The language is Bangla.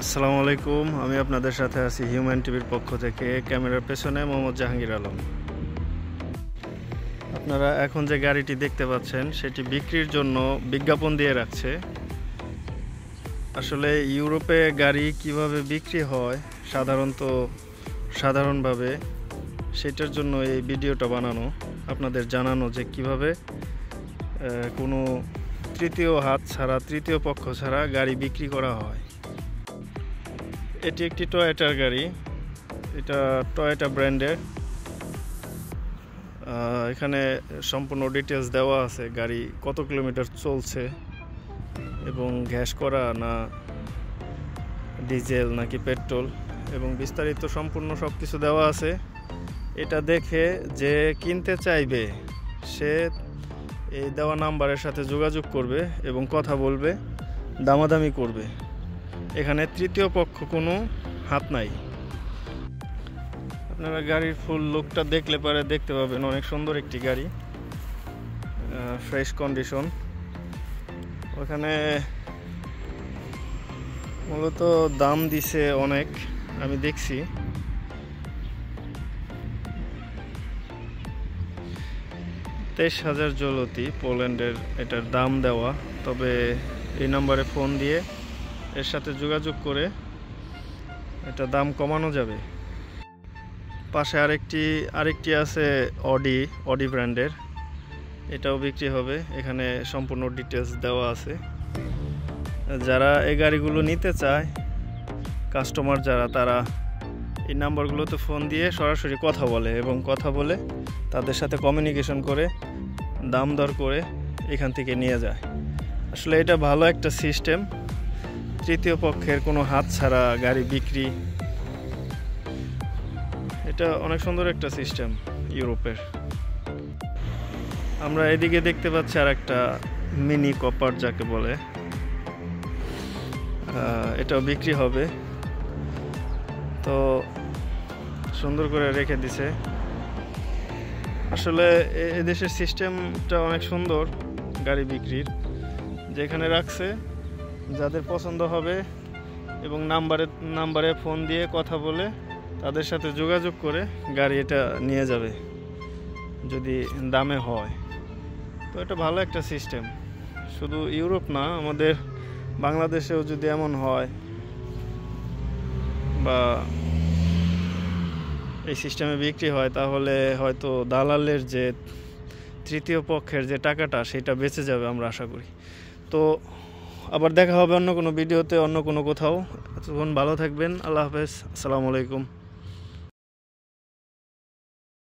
আসসালামু আলাইকুম। আমি আপনাদের সাথে আছি হিউম্যান টিভির পক্ষ থেকে। ক্যামেরার পেছনে মোহাম্মদ জাহাঙ্গীর আলম। আপনারা এখন যে গাড়িটি দেখতে পাচ্ছেন সেটি বিক্রির জন্য বিজ্ঞাপন দিয়ে রাখছে। আসলে ইউরোপে গাড়ি কিভাবে বিক্রি হয় সাধারণভাবে সেটার জন্য এই ভিডিওটা বানানো, আপনাদের জানানো যে কিভাবে কোনো তৃতীয় পক্ষ ছাড়া গাড়ি বিক্রি করা হয়। এটি একটি টয়োটার গাড়ি, এটা টয়োটা ব্র্যান্ডের। এখানে সম্পূর্ণ ডিটেলস দেওয়া আছে, গাড়ি কত কিলোমিটার চলছে এবং গ্যাস করা না ডিজেল নাকি পেট্রোল এবং বিস্তারিত সম্পূর্ণ সব কিছু দেওয়া আছে। এটা দেখে যে কিনতে চাইবে সে এই দেওয়া নাম্বারের সাথে যোগাযোগ করবে এবং কথা বলবে, দামাদামি করবে। এখানে তৃতীয় পক্ষ কোনো হাত নাই। আপনারা গাড়ির ফুল লুকটা দেখতে পাবেন, অনেক সুন্দর একটি গাড়ি, ফ্রেশ কন্ডিশন। ওখানে মূলত দাম দিছে অনেক, আমি দেখছি 23,000 জলতি পোল্যান্ডের এটার দাম দেওয়া। তবে এই নাম্বারে ফোন দিয়ে এর সাথে যোগাযোগ করে এটা দাম কমানো যাবে। পাশে আরেকটি আছে অডি ব্র্যান্ডের, এটাও বিক্রি হবে। এখানে সম্পূর্ণ ডিটেলস দেওয়া আছে। যারা এই গাড়িগুলো নিতে চায়, কাস্টমার যারা, তারা এই নাম্বারগুলোতে ফোন দিয়ে সরাসরি কথা বলে এবং কথা বলে তাদের সাথে কমিউনিকেশন করে দাম দর করে এখান থেকে নিয়ে যায়। আসলে এটা ভালো একটা সিস্টেম, তৃতীয় পক্ষের কোনো হাত ছাড়া গাড়ি বিক্রি। এটা অনেক সুন্দর একটা সিস্টেম ইউরোপের। আমরা এদিকে দেখতে পাচ্ছি আর একটা মিনি কপার যাকে বলে, এটাও বিক্রি হবে। তো সুন্দর করে রেখে দিছে। আসলে এদেশের সিস্টেমটা অনেক সুন্দর গাড়ি বিক্রির। যেখানে রাখছে, যাদের পছন্দ হবে এবং নাম্বারে ফোন দিয়ে কথা বলে তাদের সাথে যোগাযোগ করে গাড়ি এটা নিয়ে যাবে যদি দামে হয়। তো এটা ভালো একটা সিস্টেম। শুধু ইউরোপ না, আমাদের বাংলাদেশেও যদি এমন হয় বা এই সিস্টেমে বিক্রি হয়, তাহলে হয়তো দালালের যে তৃতীয় পক্ষের যে টাকাটা সেটা বেঁচে যাবে, আমরা আশা করি। তো আবার দেখা হবে অন্য কোনো ভিডিওতে, অন্য কোনো কোথাও। তখন ভালো থাকবেন। আল্লাহ হাফেজ। আসসালামু আলাইকুম।